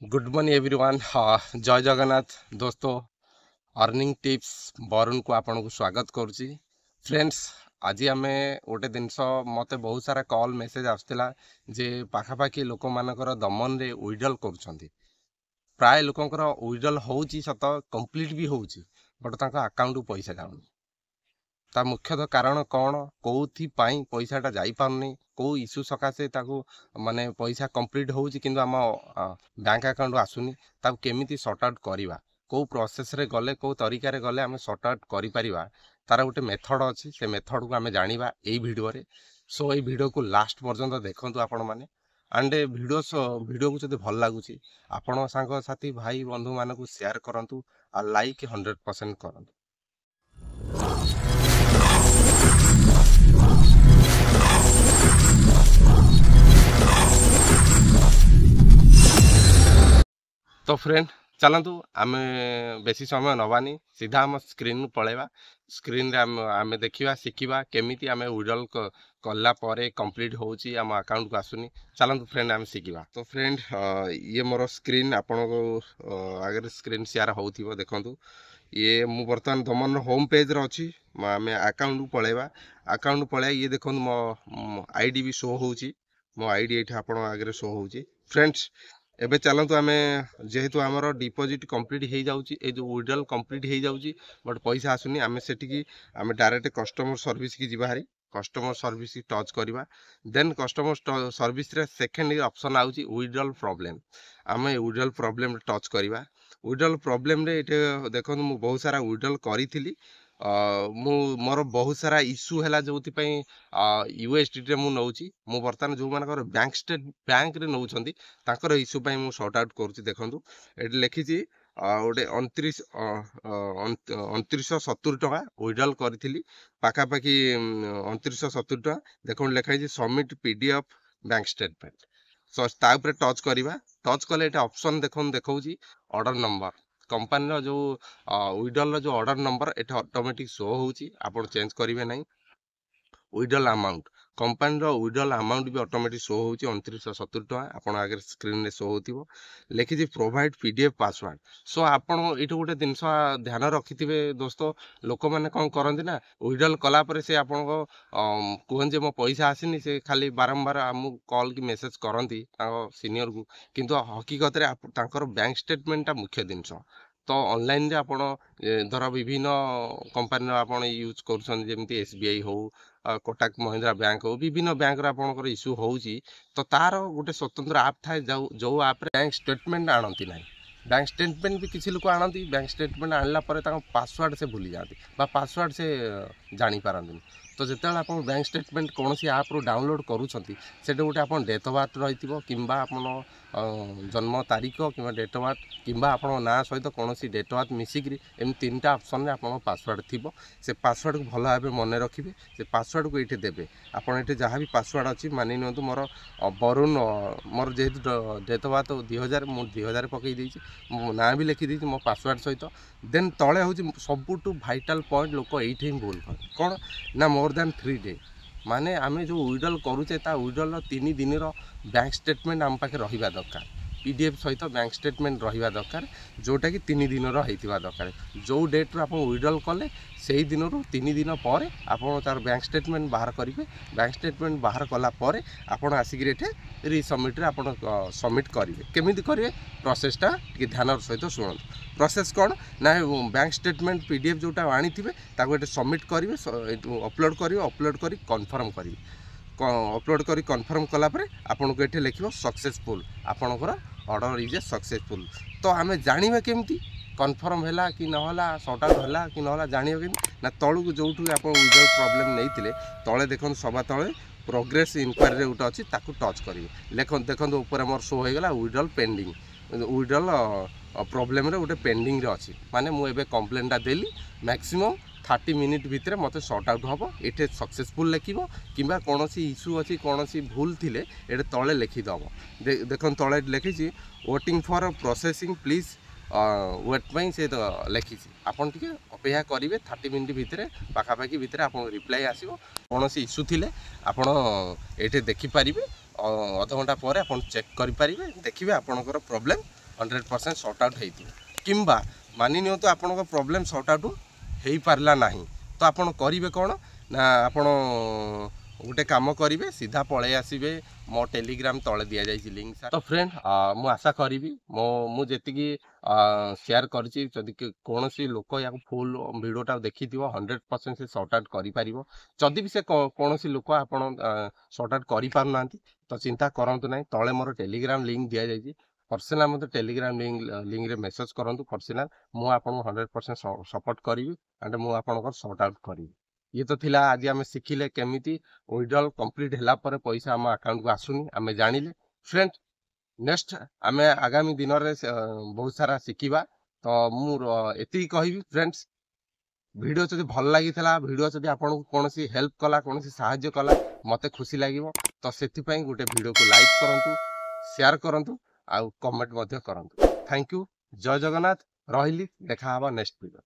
Good morning everyone. जय जगन्नाथ दोस्तों। Earning tips Varun को आपन को स्वागत करुच्ची। फ्रेंड्स, आज आम गोटे जिनस मत बहुत सारा कॉल मेसेज आसला जे पाखापाखि लोक मानकर दमन रे विड्रॉल कर प्राय लोकंकर विड्रॉल होउची सत कंप्लीट भी होउची बट तांका अकाउंट को पैसा जाउनी। ता मुख्यतः कारण कौन कौथि पैसाटा जापारनी कौ इश्यू सकाशे माने पैसा कंप्लीट होउची किंतु आम बैंक अकाउंट आसुनी ताको केमिति सॉर्ट आउट करवा कौ प्रोसेस रे गले कौ तरीका रे गले आम सॉर्ट आउट करि परिबा तार गोटे मेथड अछि। से मेथड को आम जानिबा एई वीडियो रे। सो एई वीडियो को लास्ट पर्यंत देखंतु आपण माने एंड वीडियो को जदि भल लागुची आपण सांग साथी भाई बंधु मानकु शेयर करंतु आ लाइक 100% करंतु। तो फ्रेंड चलतु आम बेसी समय नवानी सीधा आम स्क्रीन पलैबा। स्क्रीन रे आम देखा शिखा केमी आम विड्रॉल कला कंप्लीट होची आम अकाउंट को आसुनी। चलतु फ्रेंड आम शिखा। तो फ्रेंड ये मोर स्क्रीन आपण आगे स्क्रीन शेयर हो देखु। ये मु बर्तमान दमन होम पेज रे अच्छी आम अकाउंट को पलैबा। अकाउंट पलैया ये देखो मो आईडी भी शो होची। मो आईडी ये आप आगे शो होची। फ्रेंड्स एबे चलतु आम जेहेतु आमर डिपोजिट कंप्लीट हो जाउची ए जो विड्रॉल कंप्लीट हो जाउची बट पैसा आसुनी आम सेठी आम डायरेक्ट कस्टमर सर्विस की जीवा हारी कस्टमर सर्विस की टच करवा। देन कस्टमर सर्विस रे सेकेंड ऑप्शन आउची विड्रॉल प्रॉब्लम। आम विड्रॉल प्रॉब्लम टच करवा। विड्रॉल प्रॉब्लम रे एटे देखो मु बहुत सारा विड्रॉल करी मोर बहुत सारा इश्यू है जो यूएसडी मु नौची मु बर्तमान जो मान बैंक स्टेट बैंक रे नौछंती ताकर इश्यू पई मु सॉर्ट आउट करूची। देखंतु एटी लिखिची गोटे 2970 टका विड्रॉल करी पाखापाखि 2970 टका। देखो लिखाई submit PDF bank statement. So ता ऊपर टच करवा। टच कले एटा ऑप्शन देखो देखौची ऑर्डर नंबर कंपनी जो विड्रॉल जो ऑर्डर नंबर एटा ऑटोमेटिक शो होची आपण चेंज करिवे नहीं। Withdrawal amount company withdrawal amount भी ऑटोमेटिक शो होची 2970 टका आपण आगे स्क्रीन रे शो होतिबो। लिखिची प्रोवाइड पीडीएफ पासवर्ड। सो आपण एटू गोटे जिनस ध्यान रखिथिबे दोस्तों। लोक माने कोन करंती ना विड्रॉल कला परे से आपण को कहन जे मो पैसा आसीनी से खाली बारंबार हमु कॉल की मेसेज करंती ताको सीनियर को किंतु हकीकत रे तांकर बैंक स्टेटमेंट ता मुख्य जिनस। तो ऑनलाइन रे आपण धर विभिन्न कंपनी आपण यूज करछन जेमती एसबीआई हो कोटक महिंद्रा बैंक हो विभिन्न बैंक रे आपनकर इश्यू होउची तो तार गोटे स्वतंत्र ऐप थाए जो ऐप रे बैंक स्टेटमेंट आणंती नाही। बैंक स्टेटमेंट भी किसी लोग आणंती बैंक स्टेटमेंट आणला परे ताको पासवर्ड से भूली जाती बा पासवर्ड से जानी पारंती। तो जितेबाला आप बैंक स्टेटमेंट कौन सी आप डाउनलोड करूँगी से गोटे आप डेट ऑफ बर्थ रही कि आप जन्म तारीख कि डेट ऑफ बर्थ कि आप ना सहित कौन सी डेट ऑफ बर्थ मिसिकी एम 3टा ऑप्शन आप पासवर्ड थी से पासवर्ड को भल भाव मन रखिए। से पासवर्ड को ये देवे आपड़ ये जहाँ भी पासवर्ड अच्छी मानि नियंतु मोर बरुण मोर जेहेतु डेट ऑफ बर्थ 2000 मुझे 2000 पकई देती मो ना भी लिखी मो पासवर्ड सहित। देन तले हूँ सबुठ भाइटाल पॉइंट लोक ये भूल कौन ना मोर देन 3 डे माने आम जो विड्रॉल करुचे विड्रॉल 3 दिन बैंक स्टेटमेंट आम पाखे रहा दरकार। पीडीएफ सहित बैंक स्टेटमेंट रहा दरकार जोटा कि 3 दिन होता दरकार। जो डेट आप विड्रॉल कले से ही दिन 3 दिन पर आप तार बैंक स्टेटमेंट बाहर करेंगे। बैंक स्टेटमेंट बाहर कलापर आपड़ आसिक रिसबमिट आप सबमिट करेंगे। केमी करेंगे प्रोसेसटा टी ध्यान सहित शुणु। प्रोसेस कौन ना बैंक स्टेटमेंट पीडीएफ जोटा आनी ये सबमिट करेंगे अपलोड करेंगे अपलोड कर कन्फर्म करेंगे। अपलोड कर कन्फर्म कलापर आपन को ये लिखो सक्सेसफुल आपणकर ऑर्डर इज ए सक्सेसफुल। तो आम जाना केमती कन्फर्म है कि नहला सॉर्ट आउट है कि नहला जानियो कि ना तलू जो आप विड्रॉल प्रॉब्लम नहीं तले देखो सभा तले प्रोग्रेस इंक्वायरी गोटे अच्छी टच करेंगे। देखो ऊपर मोर शो होगा विड्रॉल पेंडिंग विड्रॉल प्रॉब्लम रे गोटे पेंडिंग रे अच्छी माने मुझे कंप्लेनटा देली मैक्सिमम 30 मिनिट भितर मत सॉर्ट आउट हम ये सक्सेसफुल लिखो कि कौन इश्यू अच्छी कौन भूल थे ये तले लिखिदेव। देख तले लिखी waiting for processing please wait पाई से लिखी आपन टे अपेक्षा करेंगे 30 मिनिट भितर पाखापाखि भितर आप रिप्लाई आसो कौन इश्यू थे आपड़ ये देखिपारे अध घंटा पर आप चेक करेंगे देखिए आपणकर प्रॉब्लम 100% सॉर्ट आउट होइतु किंबा मानि नियो तो आपन प्रॉब्लम सॉर्ट आउट हो पारला नहीं तो आपन करिवे कोन ना आपन गोटे काम करेंगे सीधा पलि आसवे मो टेलीग्राम तले दि जाए लिंक तो फ्रेंड मु आशा करी मुझे शेयर करी कौन लोक या फुल भिडटा देखी 100% से सॉर्ट आउट करी भी से कौन लोक आप सॉर्ट आउट कर तो चिंता करूँ ना तले मोर टेलीग्राम लिंक दि जाए पर्सनाल मत टेलीग्राम लिंक रे मेसेज करूँ पर्सनाल मुझे 100% सपोर्ट करी एंड मुझे सॉर्ट आउट करी ये तो थिला आज आम शिखिले केमिति विड्रॉल कंप्लीट होला पर पैसा आम अकाउंट को आसुनी आम जानिले फ्रेंड नेक्स्ट आम आगामी दिन में बहुत सारा शिखा तो मुझे कहबी फ्रेंड्स वीडियो जब भल लगी वीडियो जब आपको कौन हेल्प कला कौन साहाय्य कला मत खुशी लगे तो से गोटे वीडियो को लाइक करूँ शेयर करूँ आउ कमेंट करूँ थैंक यू जय जगन्नाथ रही देखा नेक्स्ट वीडियो।